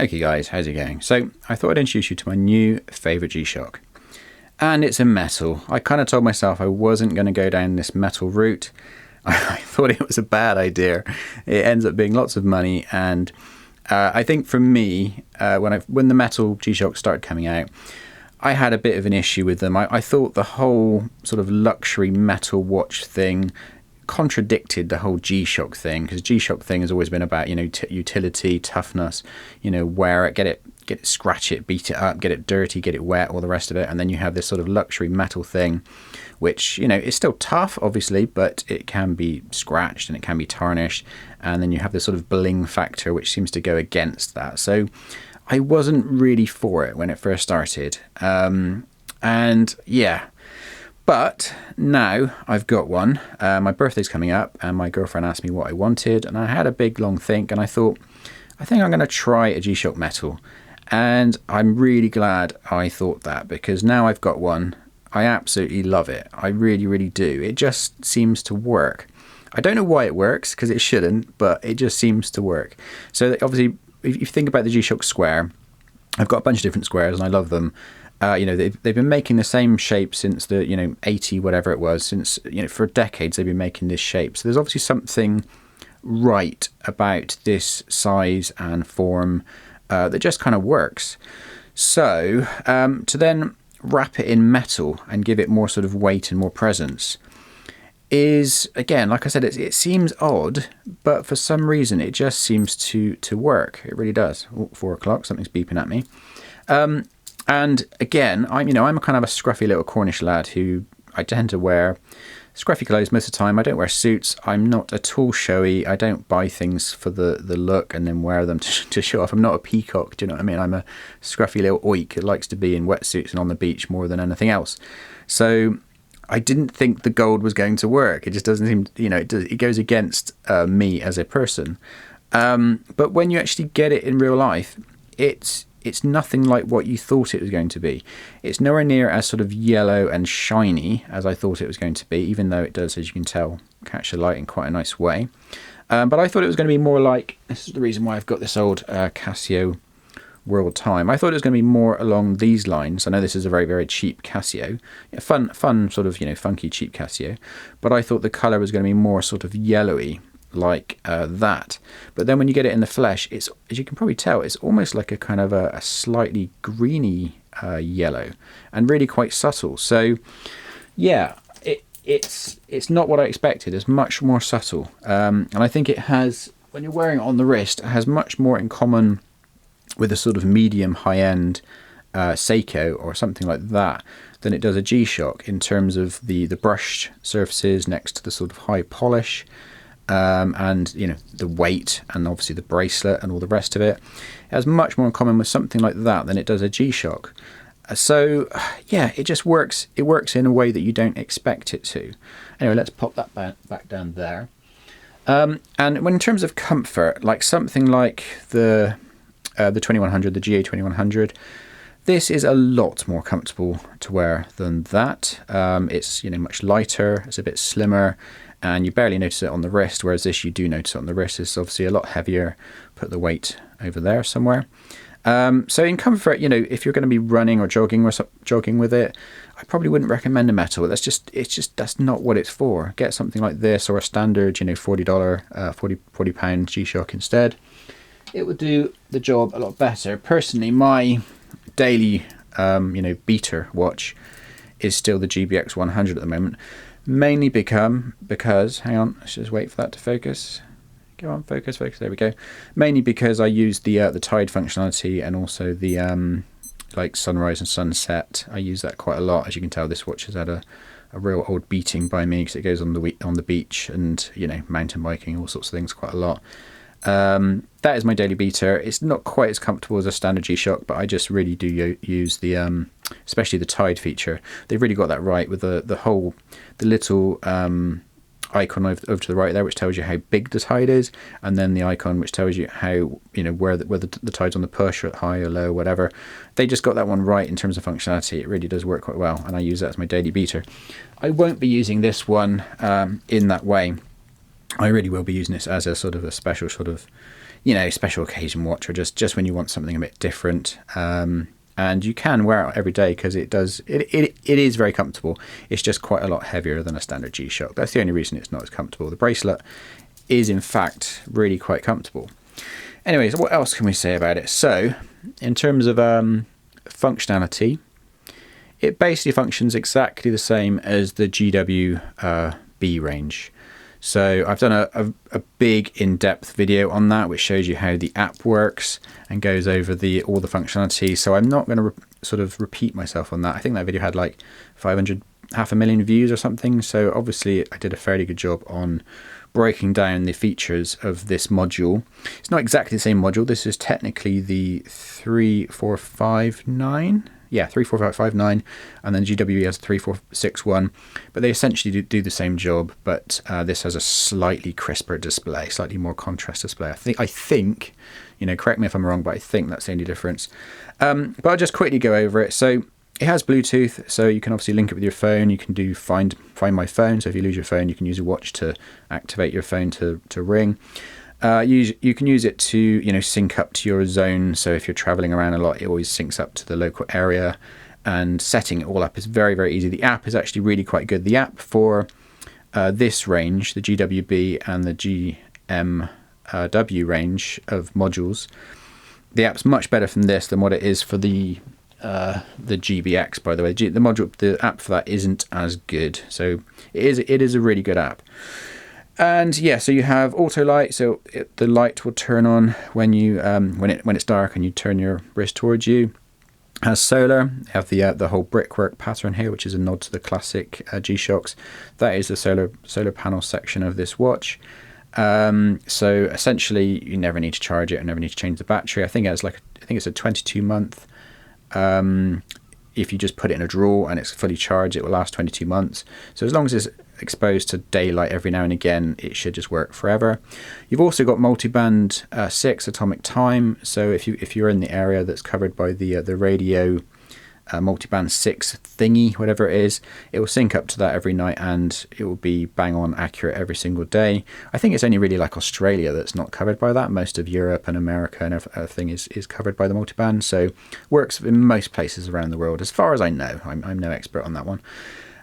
Okay guys, how's it going? So I thought I'd introduce you to my new favourite G-Shock. And it's a metal. I kind of told myself I wasn't going to go down this metal route. I thought it was a bad idea. It ends up being lots of money, and I think for me, when the metal G-Shock started coming out, I had a bit of an issue with them. I thought the whole sort of luxury metal watch thing contradicted the whole G-Shock thing, because G-Shock thing has always been about, utility, toughness, wear it, get it, scratch it, beat it up, get it dirty, get it wet, all the rest of it. And then you have this sort of luxury metal thing, which, is still tough, obviously, but it can be scratched and it can be tarnished. And then you have this sort of bling factor, which seems to go against that. So I wasn't really for it when it first started. But now I've got one. My birthday's coming up, and my girlfriend asked me what I wanted, and I had a big long think, and I thought, I think I'm going to try a G-Shock metal. And I'm really glad I thought that, because now I've got one. I absolutely love it. I really, really do. It just seems to work. I don't know why it works, because it shouldn't, but it just seems to work. So obviously, if you think about the G-Shock square, I've got a bunch of different squares, and I love them. They've been making the same shape since the 80 whatever it was, since for decades they've been making this shape. So there's obviously something right about this size and form that just kind of works. So to then wrap it in metal and give it more sort of weight and more presence is, again, like I said, it seems odd, but for some reason it just seems to work. It really does. 4 o'clock, something's beeping at me. And again, I'm a kind of a scruffy little Cornish lad who I tend to wear scruffy clothes most of the time. I don't wear suits. I'm not at all showy. I don't buy things for the look and then wear them to show off. I'm not a peacock, do you know what I mean? I'm a scruffy little oik that likes to be in wetsuits and on the beach more than anything else. So I didn't think the gold was going to work. It just doesn't seem, it goes against me as a person. But when you actually get it in real life, it's nothing like what you thought it was going to be. It's nowhere near as sort of yellow and shiny as I thought it was going to be, even though it does, as you can tell, catch the light in quite a nice way. But I thought it was going to be more like, this is the reason why I've got this old Casio World Time. I thought it was going to be more along these lines. I know this is a very, very cheap Casio. Fun sort of, funky cheap Casio. But I thought the colour was going to be more sort of yellowy, like that. But then when you get it in the flesh, it's, as you can probably tell, it's almost like a kind of a slightly greeny yellow, and really quite subtle. So yeah, it's not what I expected. It's much more subtle, and I think it has, when you're wearing it on the wrist, it has much more in common with a sort of medium high-end SEIKO or something like that than it does a G-Shock, in terms of the brushed surfaces next to the sort of high polish. And the weight, and obviously the bracelet and all the rest of it. It has much more in common with something like that than it does a G-Shock. So yeah, it just works. It works in a way that you don't expect it to. Anyway, let's pop that back down there. And when in terms of comfort, like something like the 2100, the GA2100, this is a lot more comfortable to wear than that. It's much lighter. It's a bit slimmer. And you barely notice it on the wrist, whereas this you do notice it on the wrist. It's obviously a lot heavier. Put the weight over there somewhere. So in comfort, if you're going to be running or jogging with it, I probably wouldn't recommend a metal. That's not what it's for. Get something like this, or a standard, £40 G-Shock instead. It would do the job a lot better. Personally, my daily, beater watch is still the GBX 100 at the moment. Mainly because, hang on, let's just wait for that to focus. Go on, focus, there we go. Mainly because I use the tide functionality, and also the like sunrise and sunset. I use that quite a lot. As you can tell, this watch has had a real old beating by me, because it goes on the beach and mountain biking, all sorts of things quite a lot. That is my daily beater. It's not quite as comfortable as a standard G-Shock, but I just really do use the especially the tide feature. They've really got that right with the little icon over to the right there, which tells you how big the tide is, and then the icon which tells you how whether the tide's on the push or high or low, whatever. They just got that one right in terms of functionality. It really does work quite well, and I use that as my daily beater. I won't be using this one in that way. I really will be using this as a sort of a special sort of special occasion watch, or just when you want something a bit different. And you can wear it every day because it is very comfortable. It's just quite a lot heavier than a standard G-Shock. That's the only reason it's not as comfortable. The bracelet is in fact really quite comfortable. Anyways, what else can we say about it? So in terms of functionality, it basically functions exactly the same as the GW-B range. So I've done a big in-depth video on that, which shows you how the app works and goes over all the functionality. So I'm not going to sort of repeat myself on that. I think that video had like 500,000 views or something. So obviously I did a fairly good job on breaking down the features of this module. It's not exactly the same module. This is technically the 3459. Yeah, 34559, and then GW has 3461, but they essentially do the same job, but this has a slightly crisper display, slightly more contrast display. I think, correct me if I'm wrong, but I think that's the only difference. But I'll just quickly go over it. So it has Bluetooth, so you can obviously link it with your phone. You can do find my phone, so if you lose your phone, you can use a watch to activate your phone to ring. You can use it to sync up to your zone. So if you're traveling around a lot, it always syncs up to the local area, and setting it all up is very, very easy. The app is actually really quite good. The app for this range, the GW-B and the GMW range of modules, the app's much better from this than what it is for the GBX, by the way. The app for that isn't as good. So it is a really good app. And yeah, so you have auto light, so the light will turn on when it's dark and you turn your wrist towards you. It has solar. You have the whole brickwork pattern here, which is a nod to the classic G-Shocks. That is the solar panel section of this watch. So essentially, you never need to charge it and never need to change the battery. I think it's a 22-month. If you just put it in a drawer and it's fully charged, it will last 22 months. So as long as it's exposed to daylight every now and again, it should just work forever. You've also got multiband 6 atomic time. So if you're in the area that's covered by the radio multiband 6 thingy, whatever it is, it will sync up to that every night and it will be bang on accurate every single day. I think it's only really like Australia that's not covered by that. Most of Europe and America and everything is covered by the multiband, so works in most places around the world as far as I know. I'm no expert on that one.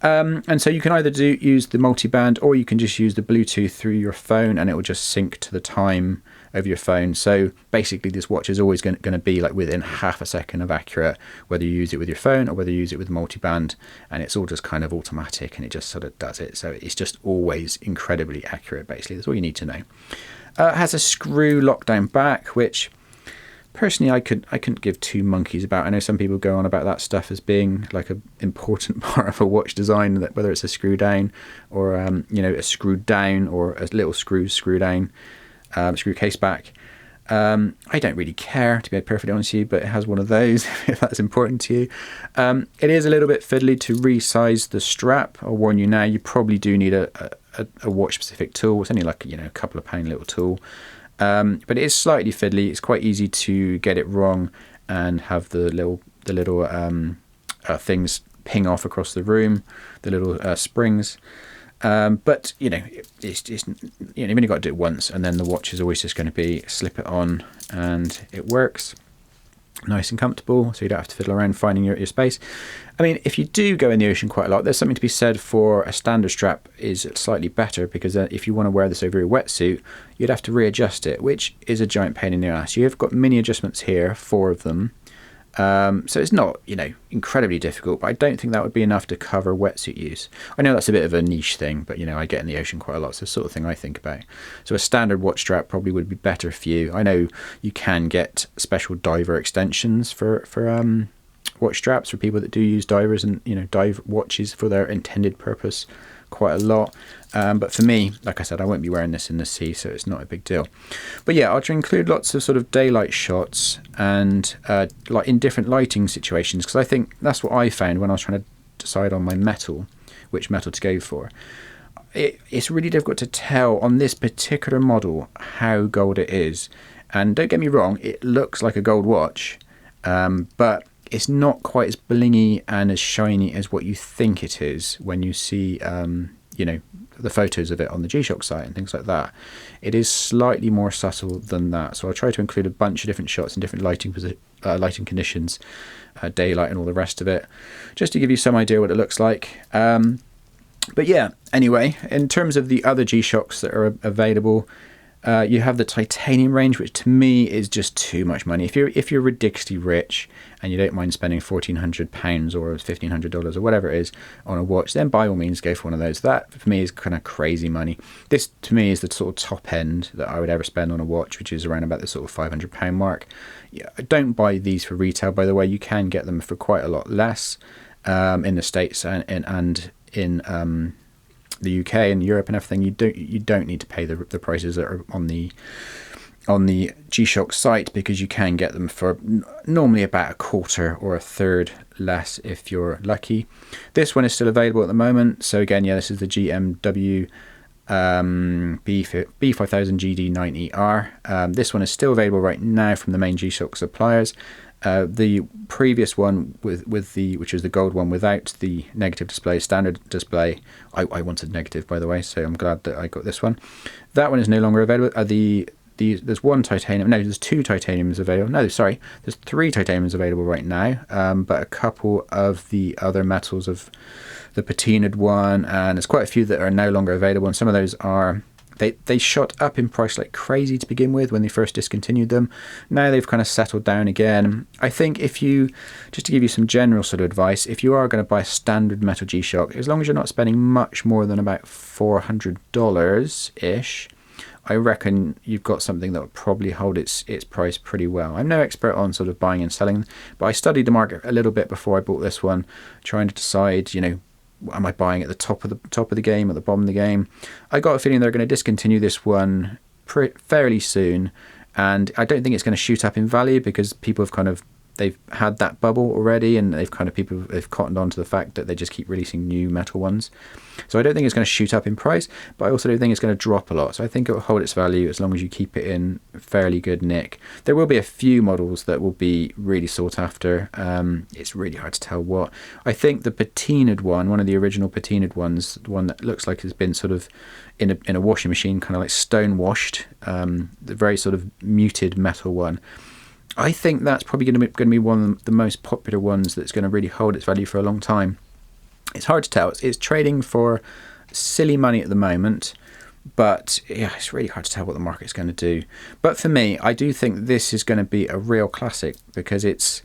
And so you can either use the multiband, or you can just use the Bluetooth through your phone and it will just sync to the time over your phone. So basically this watch is always going to be like within half a second of accurate, whether you use it with your phone or whether you use it with multiband, and it's all just kind of automatic and it just sort of does it. So it's just always incredibly accurate. Basically, that's all you need to know. It has a screw lockdown back, which personally I couldn't give two monkeys about. I know some people go on about that stuff as being like an important part of a watch design, that whether it's a screw down or a screw down or a little screw down. Screw case back. I don't really care, to be perfectly honest with you, but it has one of those if that's important to you. It is a little bit fiddly to resize the strap. I'll warn you now, you probably do need a watch specific tool. It's only like a couple of pound little tool, but it is slightly fiddly. It's quite easy to get it wrong and have the little things ping off across the room, the little springs. But it's just you've only got to do it once, and then the watch is always just going to be slip it on and it works nice and comfortable, so you don't have to fiddle around finding your space. I mean, if you do go in the ocean quite a lot, there's something to be said for a standard strap is slightly better, because if you want to wear this over your wetsuit, you'd have to readjust it, which is a giant pain in the ass. You've got mini adjustments here, 4 of them. So it's not, incredibly difficult, but I don't think that would be enough to cover wetsuit use. I know that's a bit of a niche thing, but I get in the ocean quite a lot, so it's the sort of thing I think about. So a standard watch strap probably would be better for you. I know you can get special diver extensions for watch straps for people that do use divers and dive watches for their intended purpose quite a lot. But for me, like I said, I won't be wearing this in the sea, so it's not a big deal. But yeah, I'll include lots of sort of daylight shots and like in different lighting situations, because I think that's what I found when I was trying to decide on which metal to go for. It's really difficult to tell on this particular model how gold it is. And don't get me wrong, it looks like a gold watch, but it's not quite as blingy and as shiny as what you think it is when you see the photos of it on the G-Shock site and things like that, it is slightly more subtle than that. So I'll try to include a bunch of different shots in different lighting conditions, daylight and all the rest of it, just to give you some idea what it looks like. But yeah, anyway, in terms of the other G-Shocks that are available, you have the titanium range, which to me is just too much money. If you're ridiculously rich and you don't mind spending £1,400 or $1,500 or whatever it is on a watch, then by all means go for one of those. That for me is kind of crazy money. This to me is the sort of top end that I would ever spend on a watch, which is around about the sort of £500 mark. Yeah, don't buy these for retail, by the way. You can get them for quite a lot less in the States and in the UK and Europe and everything. You don't need to pay the prices that are on the G-Shock site, because you can get them for normally about a quarter or a third less if you're lucky. This one is still available at the moment. So again, yeah, this is the GMW-B5000GD-9ER. This one is still available right now from the main G-Shock suppliers. The previous one which is the gold one without the negative display, standard display, I wanted negative, by the way, so I'm glad that I got this one. That one is no longer available. There's one titanium, no, there's two titaniums available. No, sorry, there's three titaniums available right now, but a couple of the other metals of the patinaed one, and there's quite a few that are no longer available, and some of those are... They shot up in price like crazy to begin with when they first discontinued them. Now they've kind of settled down again. I think just to give you some general sort of advice, if you are going to buy a standard metal G-Shock, as long as you're not spending much more than about $400-ish, I reckon you've got something that will probably hold its price pretty well. I'm no expert on sort of buying and selling, but I studied the market a little bit before I bought this one, trying to decide, am I buying at the top of the game, at the bottom of the game? I got a feeling they're going to discontinue this one fairly soon, and I don't think it's going to shoot up in value, because people have they've had that bubble already, and they've cottoned on to the fact that they just keep releasing new metal ones. So I don't think it's going to shoot up in price, but I also don't think it's going to drop a lot. So I think it will hold its value as long as you keep it in fairly good nick. There will be a few models that will be really sought after. It's really hard to tell what. I think the patinaed one of the original patinaed ones, the one that looks like it's been sort of in a washing machine, kind of like stone washed, the very sort of muted metal one, I think that's probably going to be one of the most popular ones that's going to really hold its value for a long time. It's hard to tell. It's trading for silly money at the moment, but yeah, it's really hard to tell what the market's going to do. But for me, I do think this is going to be a real classic, because it's,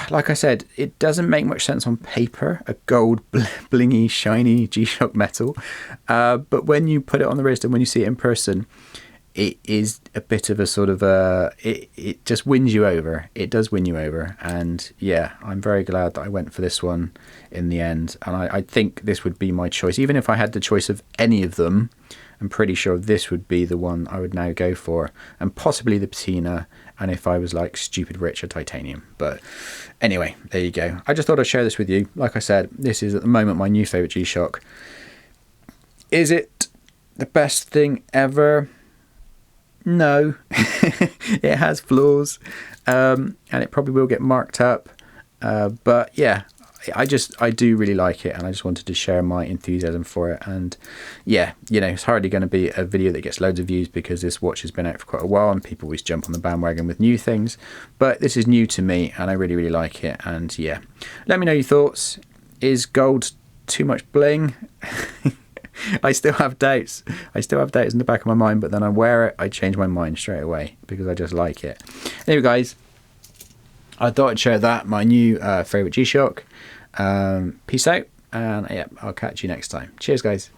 like I said, it doesn't make much sense on paper, a gold blingy shiny G-Shock metal, but when you put it on the wrist and when you see it in person, it is a bit of a sort of it just wins you over. It does win you over, and yeah, I'm very glad that I went for this one in the end, and I think this would be my choice. Even if I had the choice of any of them, I'm pretty sure this would be the one I would now go for, and possibly the patina, and if I was like stupid rich, a titanium. But anyway, there you go. I just thought I'd share this with you. Like I said, this is at the moment my new favourite G-Shock. Is it the best thing ever? No. It has flaws, and it probably will get marked up, but yeah, I do really like it, and I just wanted to share my enthusiasm for it. And yeah, it's hardly going to be a video that gets loads of views, because this watch has been out for quite a while and people always jump on the bandwagon with new things, but this is new to me and I really, really like it. And yeah, let me know your thoughts. Is gold too much bling? I still have doubts. in the back of my mind, but then I wear it, I change my mind straight away, because I just like it. Anyway, guys, I thought I'd share that, my new favourite G-Shock. Peace out, and yeah, I'll catch you next time. Cheers, guys.